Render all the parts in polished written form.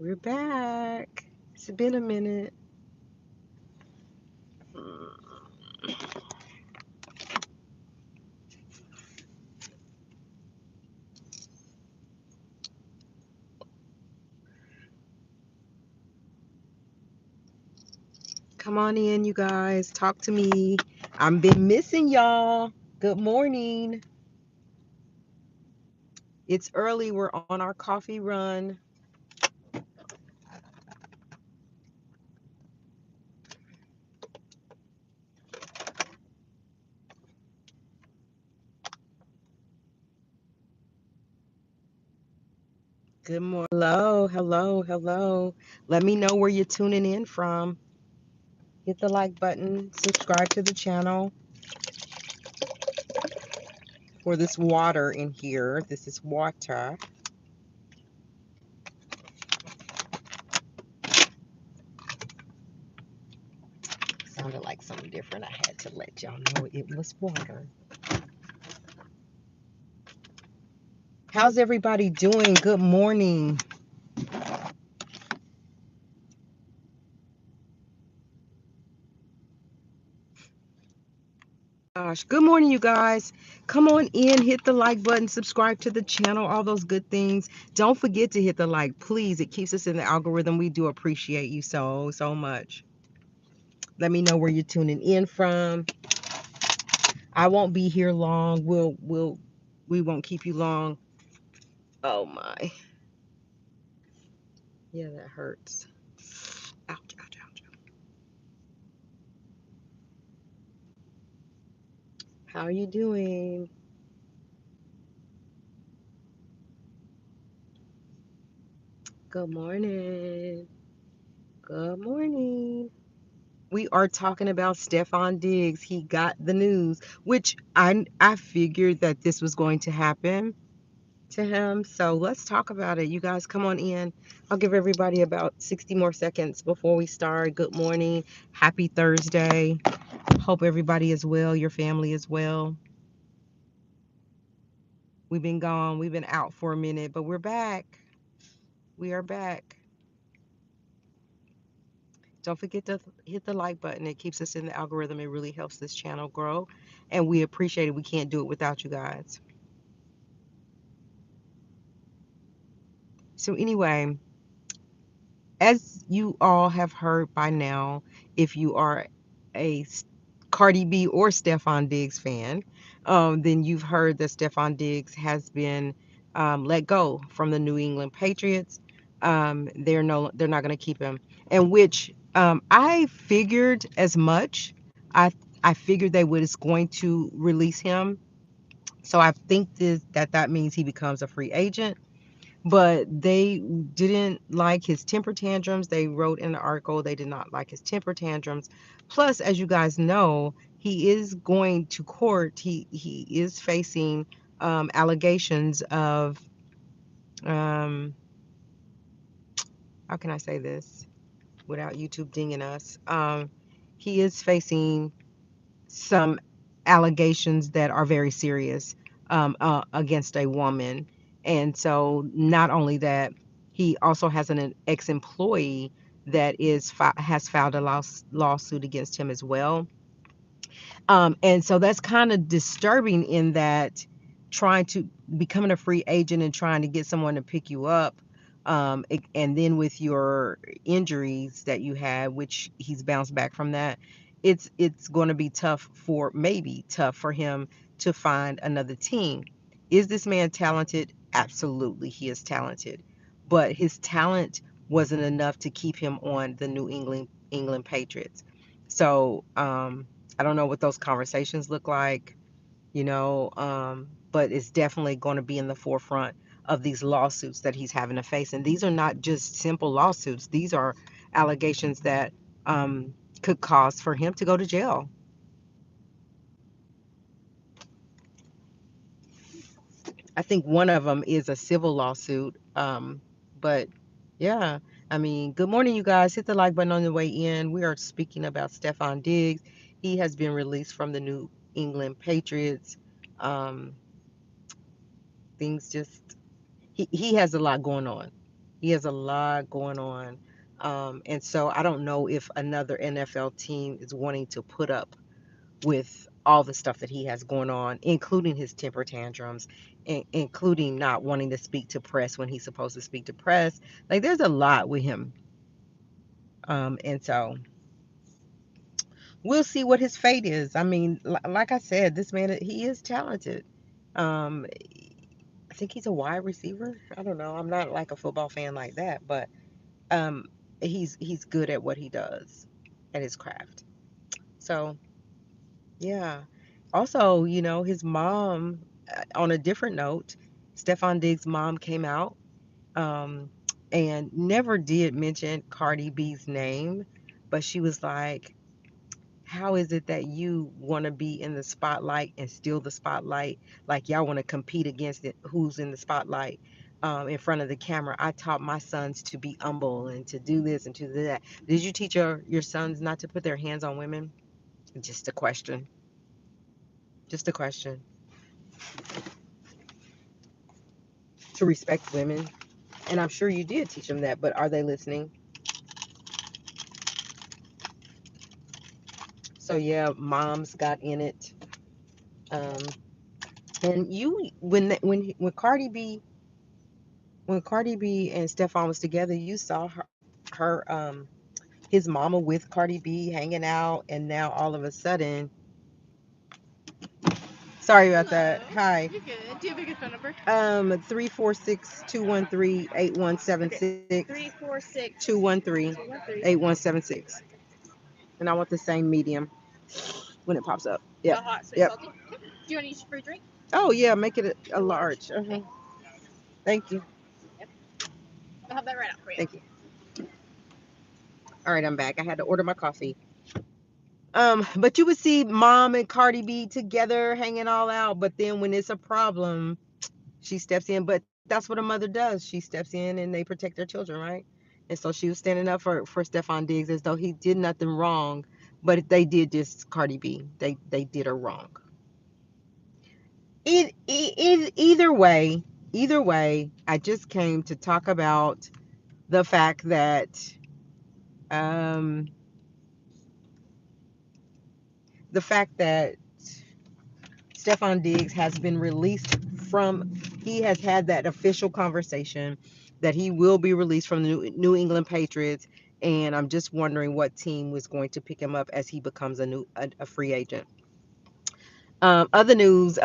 We're back. It's been a minute. Come on in, you guys. Talk to me. I've been missing y'all. Good morning. It's early. We're on our coffee run. Good morning. Hello, hello, hello. Let me know where you're tuning in from. Hit the like button, subscribe to the channel. For this water in here, this is water. Sounded like something different. I had to let y'all know it was water. How's everybody doing? Good morning. Gosh, good morning, you guys. Come on in, hit the like button, subscribe to the channel, all those good things. Don't forget to hit the like, please. It keeps us in the algorithm. We do appreciate you so much. Let me know where you're tuning in from. I won't be here long. We won't keep you long. Oh my. Yeah, that hurts. Ouch, ouch, ouch. How are you doing? Good morning. Good morning. We are talking about Stefon Diggs. He got the news, which I figured that this was going to happen to him. So let's talk about it. You guys come on in. I'll give everybody about 60 more seconds before we start. Good morning. Happy Thursday. Hope everybody is well, your family is well. We've been gone. We've been out for a minute, but we're back. We are back. Don't forget to hit the like button. It keeps us in the algorithm. It really helps this channel grow. And we appreciate it. We can't do it without you guys. So, anyway, as you all have heard by now, if you are a Cardi B or Stefon Diggs fan, then you've heard that Stefon Diggs has been let go from the New England Patriots. They're not going to keep him, and which I figured as much. I I figured they was going to release him, so I think that means he becomes a free agent, but they didn't like his temper tantrums. They wrote in the article they did not like his temper tantrums. Plus, as you guys know, he is going to court. He is facing allegations of how can I say this without YouTube dinging us? He is facing some allegations that are very serious against a woman. And so, not only that, he also has an ex-employee that has filed a lawsuit against him as well. And so that's kind of disturbing in that trying to becoming a free agent and trying to get someone to pick you up. And then with your injuries that you had, which he's bounced back from that, it's going to be maybe tough for him to find another team. Is this man talented? Absolutely, he is talented, but his talent wasn't enough to keep him on the New England Patriots. So I don't know what those conversations look like, but it's definitely going to be in the forefront of these lawsuits that he's having to face. And these are not just simple lawsuits, these are allegations that could cause for him to go to jail. I think one of them is a civil lawsuit. But yeah, I mean, good morning, you guys. Hit the like button on the way in. We are speaking about Stefon Diggs. He has been released from the New England Patriots. Um, things just he has a lot going on. He has a lot going on. And so I don't know if another NFL team is wanting to put up with all the stuff that he has going on, including his temper tantrums, including not wanting to speak to press when he's supposed to speak to press. Like there's a lot with him. And so we'll see what his fate is. I mean, like I said, this man, he is talented. Um, I think he's a wide receiver. I don't know. I'm not like a football fan like that, but um, he's good at what he does, at his craft. So yeah. Also, his mom. On a different note, Stefon Diggs' mom came out um, and never did mention Cardi B's name, but she was like, how is it that you want to be in the spotlight and steal the spotlight? Like y'all want to compete against it, who's in the spotlight in front of the camera. I taught my sons to be humble and to do this and to do that. Did you teach your sons not to put their hands on women? Just a question. Just a question. To respect women. And I'm sure you did teach them that, but are they listening? So yeah, moms got in it. Um, and you when Cardi B and Stefan was together, you saw her his mama with Cardi B hanging out, and now all of a sudden, sorry about that. Hi. You're good. Do you have a good phone number? 346-213-8176. 346-213-8176. And I want the same medium when it pops up. Yeah. Hot, so yep. Salty. Okay. Do you want to use free drink? Oh yeah, make it a large. Okay. Thank you. Yep. I'll have that right out for you. Thank you. All right, I'm back. I had to order my coffee. But you would see mom and Cardi B together hanging all out, but then when it's a problem, she steps in. But that's what a mother does. She steps in and they protect their children, right? And so she was standing up for Stefon Diggs as though he did nothing wrong, but they did just Cardi B. They did her wrong. Either way, I just came to talk about the fact that um, the fact that Stefon Diggs has been released from. He has had that official conversation that he will be released from the New England Patriots, and I'm just wondering what team was going to pick him up as he becomes a free agent. Other news,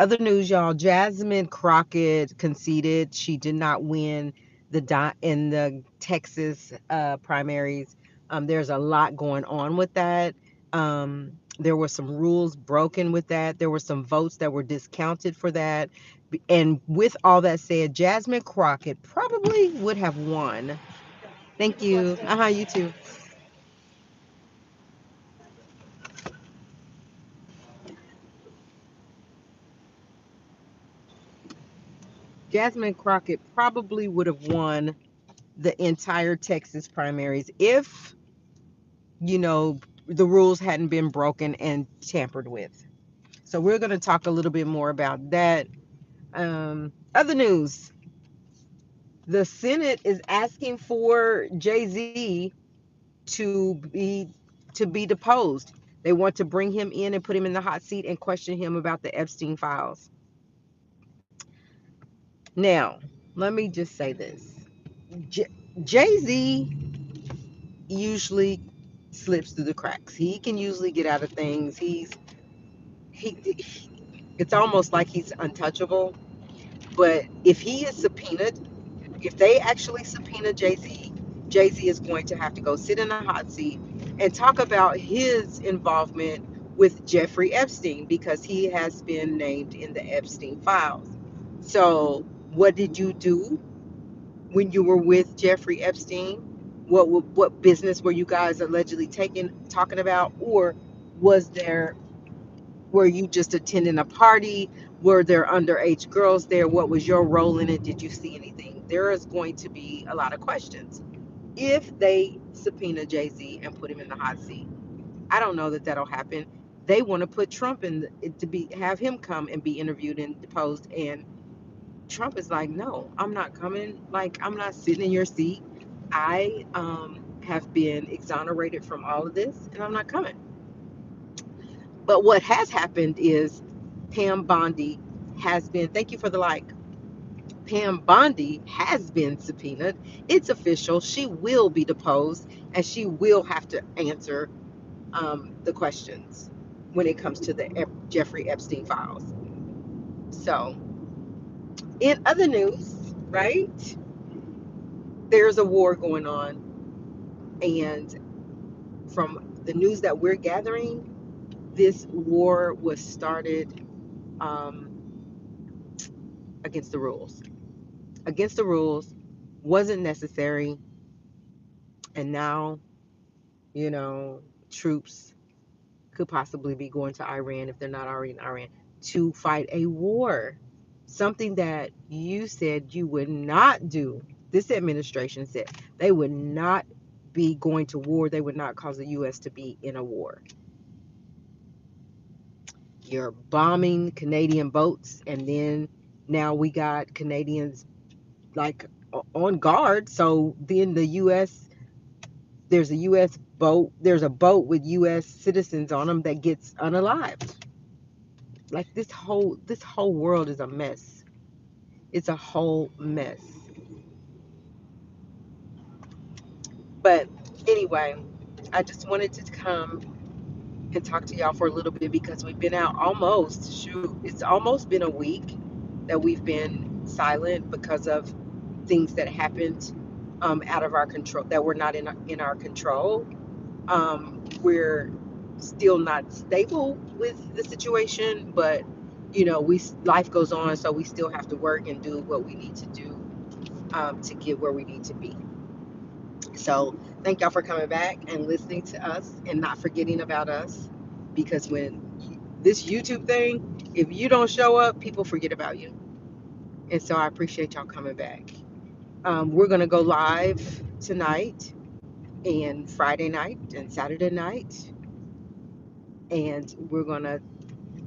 y'all. Jasmine Crockett conceded she did not win in the Texas primaries. There's a lot going on with that. There were some rules broken with that. There were some votes that were discounted for that. And with all that said, Jasmine Crockett probably would have won. Thank you. You too. Jasmine Crockett probably would have won the entire Texas primaries if, you know, the rules hadn't been broken and tampered with. So we're going to talk a little bit more about that. Other news, the Senate is asking for Jay-Z to be deposed. They want to bring him in and put him in the hot seat and question him about the Epstein files. Now, let me just say this. Jay-Z usually slips through the cracks. He can usually get out of things. He it's almost like he's untouchable. But if he is subpoenaed, if they actually subpoena Jay-Z, Jay-Z is going to have to go sit in a hot seat and talk about his involvement with Jeffrey Epstein because he has been named in the Epstein files. So, what did you do when you were with Jeffrey Epstein? What business were you guys allegedly talking about, or was there were you just attending a party? Were there underage girls there? What was your role in it? Did you see anything? There is going to be a lot of questions if they subpoena Jay-Z and put him in the hot seat. I don't know that that'll happen. They want to put Trump in to have him come and be interviewed and deposed, and Trump is like, no, I'm not coming. Like, I'm not sitting in your seat. I have been exonerated from all of this, and I'm not coming. But what has happened is Pam Bondi has been, thank you for the like. Pam Bondi has been subpoenaed. It's official. She will be deposed, and she will have to answer the questions when it comes to the Jeffrey Epstein files. So, in other news, right, there's a war going on, and from the news that we're gathering, this war was started um, against the rules. Against the rules, wasn't necessary, and now, you know, troops could possibly be going to Iran if they're not already in Iran to fight a war. Something that you said you would not do. This administration said they would not be going to war. They would not cause the U.S. to be in a war. You're bombing Canadian boats, and then now we got Canadians like on guard. So then the U.S. there's a U.S. boat. There's a boat with U.S. citizens on them that gets unalived. Like this whole world is a mess. It's a whole mess. But anyway, I just wanted to come and talk to y'all for a little bit because we've been out almost, shoot, it's almost been a week that we've been silent because of things that happened out of our control, that were not in our control. We're still not stable with the situation, but we life goes on, so we still have to work and do what we need to do to get where we need to be. So thank y'all for coming back and listening to us and not forgetting about us, because when this YouTube thing, if you don't show up, people forget about you. And so I appreciate y'all coming back. We're gonna go live tonight and Friday night and Saturday night, and we're gonna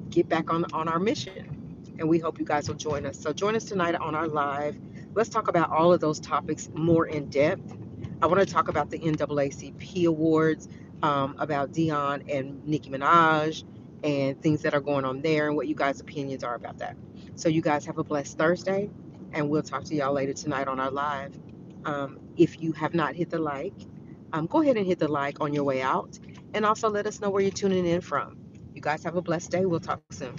get back on our mission. And we hope you guys will join us. So join us tonight on our live. Let's talk about all of those topics more in depth. I want to talk about the NAACP awards, about Dion and Nicki Minaj, and things that are going on there, and what you guys' opinions are about that. So you guys have a blessed Thursday, and we'll talk to y'all later tonight on our live. If you have not hit the like, go ahead and hit the like on your way out, and also let us know where you're tuning in from. You guys have a blessed day. We'll talk soon.